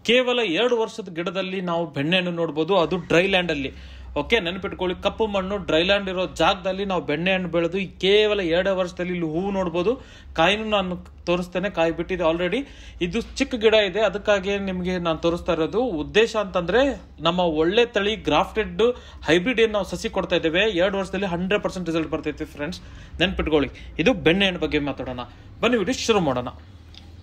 ಕೇವಲ 2 ವರ್ಷದ ಗಿಡದಲ್ಲಿ ನಾವು ಬೆಣ್ಣೆಹಣ್ಣು ನೋಡ್ಬೋದು, ಅದು ಡ್ರೈ ಲ್ಯಾಂಡ್ ಅಲ್ಲಿ. ಓಕೆ, ನೆನಪಿಟ್ಕೊಳ್ಳಿ, ಕಪ್ಪು ಮಣ್ಣು ಡ್ರೈ ಲ್ಯಾಂಡ್ ಇರೋ ಜಾಗದಲ್ಲಿ ನಾವು ಬೆಣ್ಣೆಹಣ್ಣು ಬೆಳೆದು ಕೇವಲ 2 ವರ್ಷದಲ್ಲಿ ಇಲ್ಲಿ ಹೂವು ನೋಡ್ಬೋದು. ಕಾಯಿನೂ ನಾನು ತೋರಿಸ್ತೇನೆ, ಕಾಯಿ ಬಿಟ್ಟಿದೆ ಆಲ್ರೆಡಿ. ಇದು ಚಿಕ್ಕ ಗಿಡ ಇದೆ, ಅದಕ್ಕಾಗಿ ನಿಮಗೆ ನಾನು ತೋರಿಸ್ತಾ ಇರೋದು. ಉದ್ದೇಶ ಅಂತಂದ್ರೆ ನಮ್ಮ ಒಳ್ಳೆ ತಳಿ ಗ್ರಾಫ್ಟೆಡ್ ಹೈಬ್ರಿಡ್ ಏನು ನಾವು ಸಸಿ ಕೊಡ್ತಾ ಇದ್ದೇವೆ, 2 ವರ್ಷದಲ್ಲಿ 100% ರಿಸಲ್ಟ್ ಬರ್ತೈತೆ ಫ್ರೆಂಡ್ಸ್, ನೆನ್ಪಿಟ್ಕೊಳ್ಳಿ. ಇದು ಬೆಣ್ಣೆಹಣ್ಣು ಬಗ್ಗೆ ಮಾತಾಡೋಣ, ಬನ್ನಿ ವಿಡಿಯೋ ಶುರು ಮಾಡೋಣ.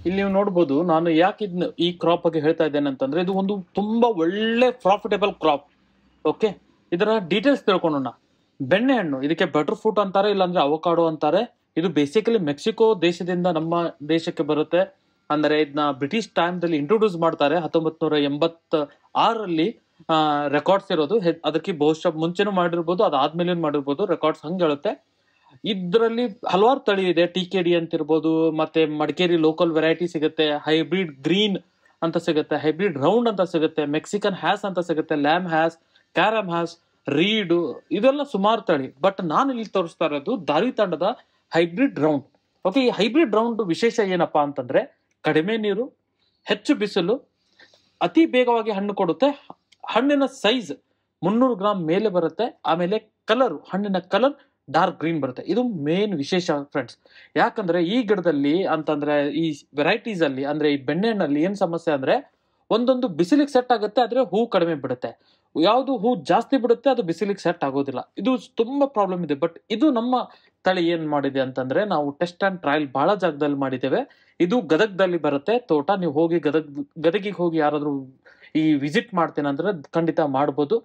ಇಲ್ಲಿ ನೀವು ನೋಡ್ಬೋದು, ನಾನು ಯಾಕೆ ಈ ಕ್ರಾಪ್ ಬಗ್ಗೆ ಹೇಳ್ತಾ ಇದ್ದೇನೆ ಅಂತಂದ್ರೆ, ಇದು ಒಂದು ತುಂಬಾ ಒಳ್ಳೆ ಪ್ರಾಫಿಟೇಬಲ್ ಕ್ರಾಪ್. ಓಕೆ, ಇದರ ಡೀಟೇಲ್ಸ್ ತಿಳ್ಕೊಳ್ಳೋಣ. ಬೆಣ್ಣೆಹಣ್ಣು, ಇದಕ್ಕೆ ಬಟರ್ ಫ್ರೂಟ್ ಅಂತಾರೆ, ಇಲ್ಲಾಂದ್ರೆ ಅವಕಾಡೋ ಅಂತಾರೆ. ಇದು ಬೇಸಿಕಲಿ ಮೆಕ್ಸಿಕೋ ದೇಶದಿಂದ ನಮ್ಮ ದೇಶಕ್ಕೆ ಬರುತ್ತೆ. ಅಂದ್ರೆ ಇದನ್ನ ಬ್ರಿಟಿಷ್ ಟೈಮ್ದಲ್ಲಿ ಇಂಟ್ರೊಡ್ಯೂಸ್ ಮಾಡ್ತಾರೆ, 1986ರಲ್ಲಿ ರೆಕಾರ್ಡ್ಸ್ ಇರೋದು. ಅದಕ್ಕೆ ಬಹುಶಃ ಮುಂಚೆನೂ ಮಾಡಿರ್ಬೋದು, ಅದಾದ್ಮೇಲೆ ಮಾಡಿರ್ಬೋದು, ರೆಕಾರ್ಡ್ಸ್ ಹಂಗೆ ಹೇಳುತ್ತೆ. ಇದರಲ್ಲಿ ಹಲವಾರು ತಳಿ ಇದೆ. TKD ಅಂತ ಇರ್ಬೋದು, ಮತ್ತೆ ಮಡಿಕೇರಿ ಲೋಕಲ್ ವೆರೈಟಿ ಸಿಗುತ್ತೆ, ಹೈಬ್ರಿಡ್ ಗ್ರೀನ್ ಅಂತ ಸಿಗುತ್ತೆ, ಹೈಬ್ರಿಡ್ ರೌಂಡ್ ಅಂತ ಸಿಗುತ್ತೆ, ಮೆಕ್ಸಿಕನ್ ಹ್ಯಾಸ್ ಅಂತ ಸಿಗುತ್ತೆ, Lam has, carrom has, read, ಇದೆಲ್ಲ ಸುಮಾರು ತಳಿ. ಬಟ್ ನಾನು ಇಲ್ಲಿ ತೋರಿಸ್ತಾ ಇರೋದು ದಾರಿ ತಂಡದ ಹೈಬ್ರಿಡ್ ರೌಂಡ್. ಓಕೆ, ಈ ಹೈಬ್ರಿಡ್ ರೌಂಡ್ ವಿಶೇಷ ಏನಪ್ಪಾ ಅಂತಂದ್ರೆ, ಕಡಿಮೆ ನೀರು, ಹೆಚ್ಚು ಬಿಸಿಲು, ಅತಿ ಬೇಗವಾಗಿ ಹಣ್ಣು ಕೊಡುತ್ತೆ. ಹಣ್ಣಿನ ಸೈಜ್ 300 ಗ್ರಾಮ್ ಮೇಲೆ ಬರುತ್ತೆ. ಆಮೇಲೆ ಕಲರ್, ಹಣ್ಣಿನ ಕಲರ್ ಡಾರ್ಕ್ ಗ್ರೀನ್ ಬರುತ್ತೆ. ಇದು ಮೇನ್ ವಿಶೇಷ ಫ್ರೆಂಡ್ಸ್. ಯಾಕಂದ್ರೆ ಈ ಗಿಡದಲ್ಲಿ ಅಂತಂದ್ರೆ, ಈ ವೆರೈಟೀಸ್ ಅಲ್ಲಿ ಅಂದ್ರೆ ಈ ಬೆಣ್ಣೆಹಣ್ಣಲ್ಲಿ ಏನ್ ಸಮಸ್ಯೆ ಅಂದ್ರೆ, ಒಂದೊಂದು ಬಿಸಿಲಿಗೆ ಸೆಟ್ ಆಗುತ್ತೆ, ಆದ್ರೆ ಹೂ ಕಡಿಮೆ ಬಿಡುತ್ತೆ. ಯಾವುದು ಹೂ ಜಾಸ್ತಿ ಬಿಡುತ್ತೆ, ಅದು ಬಿಸಿಲಿಗೆ ಸೆಟ್ ಆಗೋದಿಲ್ಲ. ಇದು ತುಂಬಾ ಪ್ರಾಬ್ಲಮ್ ಇದೆ. ಬಟ್ ಇದು ನಮ್ಮ ತಳಿ ಏನ್ ಮಾಡಿದೆ ಅಂತಂದ್ರೆ, ನಾವು ಟೆಸ್ಟ್ ಅಂಡ್ ಟ್ರಯಲ್ ಬಹಳ ಜಾಗದಲ್ಲಿ ಮಾಡಿದ್ದೇವೆ. ಇದು ಗದಗದಲ್ಲಿ ಬರುತ್ತೆ ತೋಟ. ನೀವು ಹೋಗಿ ಗದಗಿಗೆ ಹೋಗಿ ಯಾರಾದ್ರೂ ಈ ವಿಸಿಟ್ ಮಾಡ್ತೇನೆ ಅಂದ್ರೆ ಖಂಡಿತ ಮಾಡ್ಬೋದು.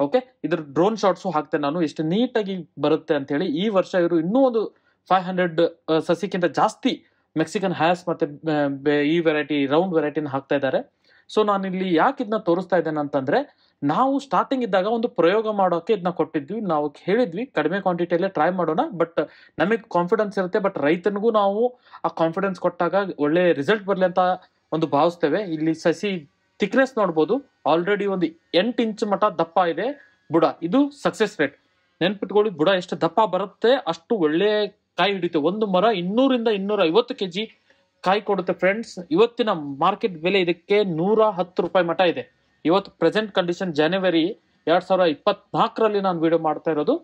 ಓಕೆ, ಇದ್ರ ಡ್ರೋನ್ ಶಾಟ್ಸು ಹಾಕ್ತೇನೆ ನಾನು, ಎಷ್ಟು ನೀಟಾಗಿ ಬರುತ್ತೆ ಅಂತ ಹೇಳಿ. ಈ ವರ್ಷ ಇವರು ಇನ್ನೂ ಒಂದು 500 ಸಸಿಕ್ಕಿಂತ ಜಾಸ್ತಿ ಮೆಕ್ಸಿಕನ್ ಹ್ಯಾಸ್ ಮತ್ತೆ ಈ ವೆರೈಟಿ ರೌಂಡ್ ವೆರೈಟಿನ ಹಾಕ್ತಾ ಇದ್ದಾರೆ. ಸೊ ನಾನು ಇಲ್ಲಿ ಯಾಕೆ ಇದನ್ನ ತೋರಿಸ್ತಾ ಇದ್ದೇನೆ ಅಂತಂದ್ರೆ, ನಾವು ಸ್ಟಾರ್ಟಿಂಗ್ ಇದ್ದಾಗ ಒಂದು ಪ್ರಯೋಗ ಮಾಡೋಕೆ ಇದನ್ನ ಕೊಟ್ಟಿದ್ವಿ. ನಾವು ಹೇಳಿದ್ವಿ ಕಡಿಮೆ ಕ್ವಾಂಟಿಟಿಯಲ್ಲೇ ಟ್ರೈ ಮಾಡೋಣ, ಬಟ್ ನಮಗೆ ಕಾನ್ಫಿಡೆನ್ಸ್ ಇರುತ್ತೆ. ಬಟ್ ರೈತನಿಗೂ ನಾವು ಆ ಕಾನ್ಫಿಡೆನ್ಸ್ ಕೊಟ್ಟಾಗ ಒಳ್ಳೆ ರಿಸಲ್ಟ್ ಬರಲಿ ಅಂತ ಒಂದು ಭಾವಿಸ್ತೇವೆ. ಇಲ್ಲಿ ಸಸಿ ಥಿಕ್ನೆಸ್ ನೋಡ್ಬೋದು, ಆಲ್ರೆಡಿ ಒಂದು 8 ಇಂಚ್ ಮಟ್ಟ ದಪ್ಪ ಇದೆ ಬುಡ. ಇದು ಸಕ್ಸೆಸ್ ರೇಟ್. ನೆನ್ಪಿಟ್ಕೊಳ್ಳಿ, ಬುಡ ಎಷ್ಟು ದಪ್ಪ ಬರುತ್ತೆ ಅಷ್ಟು ಒಳ್ಳೆ ಕಾಯಿ ಹಿಡಿತೆ. ಒಂದು ಮರ 200 ರಿಂದ 250 kg ಕಾಯಿ ಕೊಡುತ್ತೆ ಫ್ರೆಂಡ್ಸ್. ಇವತ್ತಿನ ಮಾರ್ಕೆಟ್ ಬೆಲೆ ಇದಕ್ಕೆ 110 ರೂಪಾಯಿ ಮಟ್ಟ ಇದೆ. ಇವತ್ತು ಪ್ರೆಸೆಂಟ್ ಕಂಡೀಷನ್ ಜನವರಿ 2024ರಲ್ಲಿ ನಾನು ವಿಡಿಯೋ ಮಾಡ್ತಾ ಇರೋದು.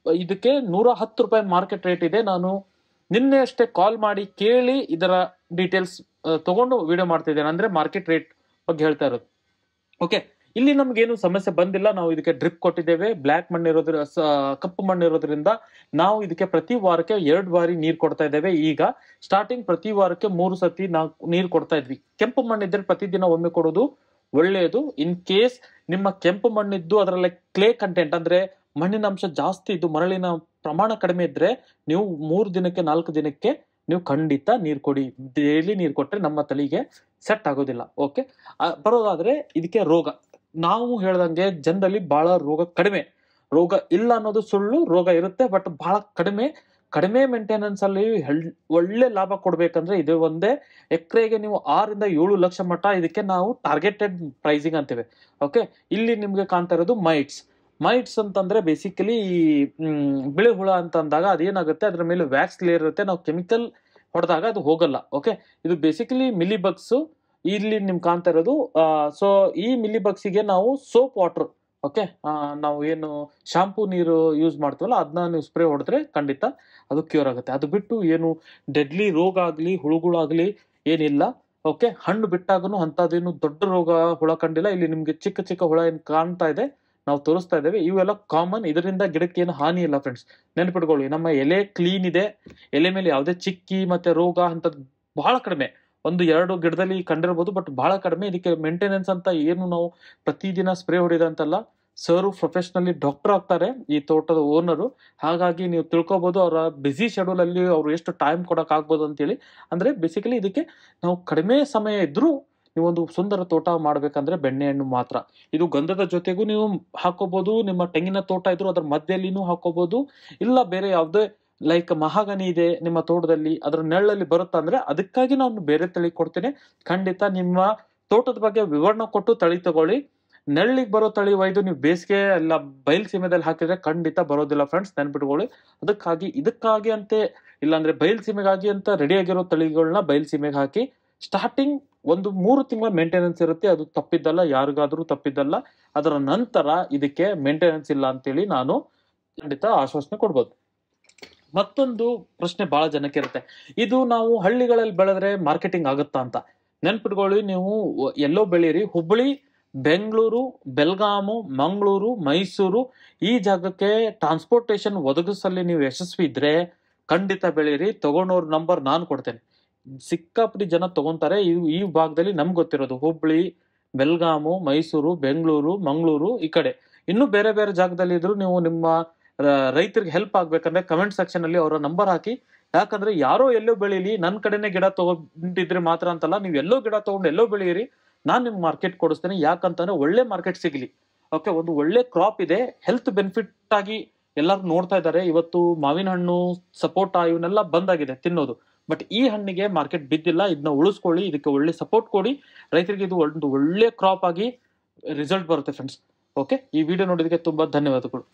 ಇದಕ್ಕೆ 110 ರೂಪಾಯಿ ಮಾರ್ಕೆಟ್ ರೇಟ್ ಇದೆ. ನಾನು ನಿನ್ನೆ ಅಷ್ಟೇ ಕಾಲ್ ಮಾಡಿ ಕೇಳಿ ಇದರ ಡೀಟೇಲ್ಸ್ ತಗೊಂಡು ವಿಡಿಯೋ ಮಾಡ್ತಾ ಇದ್ದೇನೆ, ಅಂದ್ರೆ ಮಾರ್ಕೆಟ್ ರೇಟ್ ಬಗ್ಗೆ ಹೇಳ್ತಾ ಇರೋದು. ಓಕೆ, ಇಲ್ಲಿ ನಮ್ಗೇನು ಸಮಸ್ಯೆ ಬಂದಿಲ್ಲ. ನಾವು ಇದಕ್ಕೆ ಡ್ರಿಪ್ ಕೊಟ್ಟಿದ್ದೇವೆ. ಬ್ಲ್ಯಾಕ್ ಮಣ್ಣು ಇರೋದ್ರ, ಕಪ್ಪು ಮಣ್ಣು ಇರೋದ್ರಿಂದ ನಾವು ಇದಕ್ಕೆ ಪ್ರತಿ ವಾರಕ್ಕೆ 2 ಬಾರಿ ನೀರು ಕೊಡ್ತಾ ಇದ್ದೇವೆ. ಈಗ ಸ್ಟಾರ್ಟಿಂಗ್ ಪ್ರತಿ ವಾರಕ್ಕೆ 3 ಸತಿ ನಾವು ನೀರು ಕೊಡ್ತಾ ಇದ್ವಿ. ಕೆಂಪು ಮಣ್ಣಿದ್ರೆ ಪ್ರತಿದಿನ ಒಮ್ಮೆ ಕೊಡೋದು ಒಳ್ಳೆಯದು. ಇನ್ ಕೇಸ್ ನಿಮ್ಮ ಕೆಂಪು ಮಣ್ಣಿದ್ದು ಅದರಲ್ಲಿ ಕ್ಲೇ ಕಂಟೆಂಟ್ ಅಂದ್ರೆ ಮಣ್ಣಿನ ಅಂಶ ಜಾಸ್ತಿ ಇದ್ದು ಮರಳಿನ ಪ್ರಮಾಣ ಕಡಿಮೆ ಇದ್ರೆ, ನೀವು 3 ದಿನಕ್ಕೆ 4 ದಿನಕ್ಕೆ ನೀವು ಖಂಡಿತ ನೀರು ಕೊಡಿ. ಡೈಲಿ ನೀರು ಕೊಟ್ರೆ ನಮ್ಮ ತಳಿಗೆ ಸೆಟ್ ಆಗೋದಿಲ್ಲ. ಓಕೆ, ಬರೋದಾದ್ರೆ ಇದಕ್ಕೆ ರೋಗ, ನಾವು ಹೇಳ್ದಂಗೆ ಜನರಲ್ಲಿ ಬಹಳ ರೋಗ ಕಡಿಮೆ. ರೋಗ ಇಲ್ಲ ಅನ್ನೋದು ಸುಳ್ಳು, ರೋಗ ಇರುತ್ತೆ ಬಟ್ ಬಹಳ ಕಡಿಮೆ ಮೇಂಟೆನೆನ್ಸ್ ಅಲ್ಲಿ ಒಳ್ಳೆ ಲಾಭ ಕೊಡ್ಬೇಕಂದ್ರೆ ಇದು ಒಂದೇ. ಎಕರೆಗೆ ನೀವು 6 ರಿಂದ 7 ಲಕ್ಷ ಮಟ್ಟ ಇದಕ್ಕೆ ನಾವು ಟಾರ್ಗೆಟೆಡ್ ಪ್ರೈಸಿಂಗ್ ಅಂತೇವೆ. ಓಕೆ, ಇಲ್ಲಿ ನಿಮ್ಗೆ ಕಾಣ್ತಾ ಇರೋದು ಮೈಟ್ಸ್ ಅಂತಂದ್ರೆ ಬೇಸಿಕಲಿ ಬಿಳಿ ಹುಳ ಅಂತ ಅಂದಾಗ ಅದೇನಾಗುತ್ತೆ, ಅದ್ರ ಮೇಲೆ ವ್ಯಾಕ್ಸ್ ಲೇಯರ್ ಇರುತ್ತೆ. ನಾವು ಕೆಮಿಕಲ್ ಹೊಡೆದಾಗ ಅದು ಹೋಗಲ್ಲ. ಓಕೆ, ಇದು ಬೇಸಿಕಲಿ ಮಿಲಿ ಬಗ್ಸ್. ಇಲ್ಲಿ ನಿಮ್ಗೆ ಕಾಣ್ತಾ ಇರೋದು. ಸೊ ಈ ಮಿಲಿ ಬಗ್ಸಿಗೆ ನಾವು ಸೋಪ್ ವಾಟರ್, ಓಕೆ, ನಾವು ಏನು ಶಾಂಪೂ ನೀರು ಯೂಸ್ ಮಾಡ್ತೀವಲ್ಲ ಅದನ್ನ ನೀವು ಸ್ಪ್ರೇ ಹೊಡೆದ್ರೆ ಖಂಡಿತ ಅದು ಕ್ಯೂರ್ ಆಗುತ್ತೆ. ಅದು ಬಿಟ್ಟು ಏನು ಡೆಡ್ಲಿ ರೋಗ ಆಗ್ಲಿ ಹುಳುಗಳಾಗ್ಲಿ ಏನಿಲ್ಲ. ಓಕೆ, ಹಣ್ಣು ಬಿಟ್ಟಾಗನು ಅಂತದೇನು ದೊಡ್ಡ ರೋಗ ಹುಳ ಕಂಡಿಲ್ಲ. ಇಲ್ಲಿ ನಿಮ್ಗೆ ಚಿಕ್ಕ ಹುಳ ಏನ್ ಕಾಣ್ತಾ ಇದೆ ನಾವು ತೋರಿಸ್ತಾ ಇದ್ದೇವೆ, ಇವೆಲ್ಲ ಕಾಮನ್. ಇದರಿಂದ ಗಿಡಕ್ಕೆ ಏನು ಹಾನಿ ಇಲ್ಲ ಫ್ರೆಂಡ್ಸ್, ನೆನ್ಪಿಟ್ಕೊಳ್ಳಿ. ನಮ್ಮ ಎಲೆ ಕ್ಲೀನ್ ಇದೆ, ಎಲೆ ಮೇಲೆ ಯಾವುದೇ ಚಿಕ್ಕಿ ಮತ್ತೆ ರೋಗ ಅಂತದ್ ಬಹಳ ಕಡಿಮೆ. 1-2 ಗಿಡದಲ್ಲಿ ಕಂಡಿರ್ಬೋದು, ಬಟ್ ಬಹಳ ಕಡಿಮೆ. ಇದಕ್ಕೆ ಮೇಂಟೆನೆನ್ಸ್ ಅಂತ ಏನು ನಾವು ಪ್ರತಿದಿನ ಸ್ಪ್ರೇ ಹೊಡೆದಂತಲ್ಲ. ಸರ್ ಪ್ರೊಫೆಷನಲಿ ಡಾಕ್ಟರ್ ಆಗ್ತಾರೆ, ಈ ತೋಟದ ಓನರು. ಹಾಗಾಗಿ ನೀವು ತಿಳ್ಕೊಬಹುದು ಅವರ ಬಿಸಿ ಶೆಡ್ಯೂಲ್ ಅಲ್ಲಿ ಅವ್ರು ಎಷ್ಟು ಟೈಮ್ ಕೊಡಕ್ ಆಗ್ಬೋದು ಅಂತೇಳಿ. ಅಂದ್ರೆ ಬೇಸಿಕಲಿ ಇದಕ್ಕೆ ನಾವು ಕಡಿಮೆ ಸಮಯ ಇದ್ರೂ ನೀವೊಂದು ಸುಂದರ ತೋಟ ಮಾಡ್ಬೇಕಂದ್ರೆ ಬೆಣ್ಣೆಹಣ್ಣು ಮಾತ್ರ. ಇದು ಗಂಧದ ಜೊತೆಗೂ ನೀವು ಹಾಕೋಬಹುದು. ನಿಮ್ಮ ತೆಂಗಿನ ತೋಟ ಇದ್ರು ಅದ್ರ ಮಧ್ಯೆಲ್ಲಿನೂ ಹಾಕೋಬಹುದು. ಇಲ್ಲ ಬೇರೆ ಯಾವ್ದೇ ಲೈಕ್ ಮಹಾಗನಿ ಇದೆ ನಿಮ್ಮ ತೋಟದಲ್ಲಿ, ಅದ್ರ ನೆರಳಲ್ಲಿ ಬರುತ್ತಾ ಅಂದ್ರೆ ಅದಕ್ಕಾಗಿ ನಾನು ಬೇರೆ ತಳಿ ಕೊಡ್ತೇನೆ. ಖಂಡಿತ ನಿಮ್ಮ ತೋಟದ ಬಗ್ಗೆ ವಿವರಣೆ ಕೊಟ್ಟು ತಳಿ ತಗೊಳ್ಳಿ. ನೆರಳಿಗೆ ಬರೋ ತಳಿ ಒಯ್ದು ನೀವು ಬೇಸಿಗೆ ಎಲ್ಲ ಬಯಲು ಸೀಮೆದಲ್ಲಿ ಹಾಕಿದ್ರೆ ಖಂಡಿತ ಬರೋದಿಲ್ಲ ಫ್ರೆಂಡ್ಸ್, ನೆನ್ಪಿಟ್ಕೊಳ್ಳಿ. ಇದಕ್ಕಾಗಿ ಅಂತೆ ಇಲ್ಲಾಂದ್ರೆ ಬಯಲು ಸೀಮೆಗಾಗಿ ಅಂತ ರೆಡಿ ಆಗಿರೋ ತಳಿಗಳನ್ನ ಬಯಲು ಸೀಮೆಗೆ ಹಾಕಿ ಸ್ಟಾರ್ಟಿಂಗ್ ಒಂದು 3 ತಿಂಗಳ ಮೇಂಟೆನೆನ್ಸ್ ಇರುತ್ತೆ, ಅದು ತಪ್ಪಿದ್ದಲ್ಲ, ಯಾರಿಗಾದ್ರೂ ತಪ್ಪಿದ್ದಲ್ಲ. ಅದರ ನಂತರ ಇದಕ್ಕೆ ಮೇಂಟೆನೆನ್ಸ್ ಇಲ್ಲ ಅಂತೇಳಿ ನಾನು ಖಂಡಿತ ಆಶ್ವಾಸನೆ ಕೊಡ್ಬೋದು. ಮತ್ತೊಂದು ಪ್ರಶ್ನೆ ಬಹಳ ಜನಕ್ಕೆ ಇರುತ್ತೆ, ಇದು ನಾವು ಹಳ್ಳಿಗಳಲ್ಲಿ ಬೆಳೆದ್ರೆ ಮಾರ್ಕೆಟಿಂಗ್ ಆಗುತ್ತಾ ಅಂತ. ನೆನ್ಪಿಟ್ಕೊಳ್ಳಿ, ನೀವು ಎಲ್ಲೋ ಬೆಳೀರಿ, ಹುಬ್ಬಳ್ಳಿ, ಬೆಂಗಳೂರು, ಬೆಲ್ಗಾಮು, ಮಂಗಳೂರು, ಮೈಸೂರು ಈ ಜಾಗಕ್ಕೆ ಟ್ರಾನ್ಸ್ಪೋರ್ಟೇಶನ್ ಒದಗಿಸಲ್ಲಿ ನೀವು ಯಶಸ್ವಿ ಇದ್ರೆ ಖಂಡಿತ ಬೆಳೀರಿ. ತಗೊಂಡವ್ರ ನಂಬರ್ ನಾನು ಕೊಡ್ತೇನೆ. ಸಿಕ್ಕಾಪಟ್ಟಿ ಜನ ತಗೊಂತಾರೆ. ಈ ಭಾಗದಲ್ಲಿ ನಮ್ಗೆ ಗೊತ್ತಿರೋದು ಹುಬ್ಬಳ್ಳಿ, ಬೆಲ್ಗಾಮು, ಮೈಸೂರು, ಬೆಂಗಳೂರು, ಮಂಗಳೂರು, ಈ ಕಡೆ ಇನ್ನೂ ಬೇರೆ ಬೇರೆ ಜಾಗದಲ್ಲಿ ಇದ್ರು ನೀವು ನಿಮ್ಮ ರೈತರಿಗೆ ಹೆಲ್ಪ್ ಆಗ್ಬೇಕಂದ್ರೆ ಕಮೆಂಟ್ ಸೆಕ್ಷನ್ ಅಲ್ಲಿ ಅವರ ನಂಬರ್ ಹಾಕಿ. ಯಾಕಂದ್ರೆ ಯಾರೋ ಎಲ್ಲೋ ಬೆಳೀಲಿ, ನನ್ನ ಕಡೆನೆ ಗಿಡ ತಗೊಂಡಿದ್ರೆ ಮಾತ್ರ ಅಂತಲ್ಲ, ನೀವು ಎಲ್ಲೋ ಗಿಡ ತಗೊಂಡು ಎಲ್ಲೋ ಬೆಳೀರಿ, ನಾನ್ ನಿಮ್ಗೆ ಮಾರ್ಕೆಟ್ ಕೊಡಿಸ್ತೇನೆ. ಯಾಕಂತಂದ್ರೆ ಒಳ್ಳೆ ಮಾರ್ಕೆಟ್ ಸಿಗ್ಲಿ. ಓಕೆ, ಒಂದು ಒಳ್ಳೆ ಕ್ರಾಪ್ ಇದೆ, ಹೆಲ್ತ್ ಬೆನಿಫಿಟ್ ಆಗಿ ಎಲ್ಲರೂ ನೋಡ್ತಾ ಇದ್ದಾರೆ. ಇವತ್ತು ಮಾವಿನ ಹಣ್ಣು, ಸಪೋಟ ಇವನ್ನೆಲ್ಲ ಬಂದಾಗಿದೆ ತಿನ್ನೋದು, ಬಟ್ ಈ ಹಣ್ಣಿಗೆ ಮಾರ್ಕೆಟ್ ಬಿದ್ದಿಲ್ಲ. ಇದನ್ನ ಉಳಿಸ್ಕೊಳ್ಳಿ, ಇದಕ್ಕೆ ಒಳ್ಳೆ ಸಪೋರ್ಟ್ ಕೊಡಿ. ರೈತರಿಗೆ ಇದು ಒಂದು ಒಳ್ಳೆ ಕ್ರಾಪ್ ಆಗಿ ರಿಸಲ್ಟ್ ಬರುತ್ತೆ ಫ್ರೆಂಡ್ಸ್. ಓಕೆ, ಈ ವಿಡಿಯೋ ನೋಡಿದಕ್ಕೆ ತುಂಬಾ ಧನ್ಯವಾದಗಳು.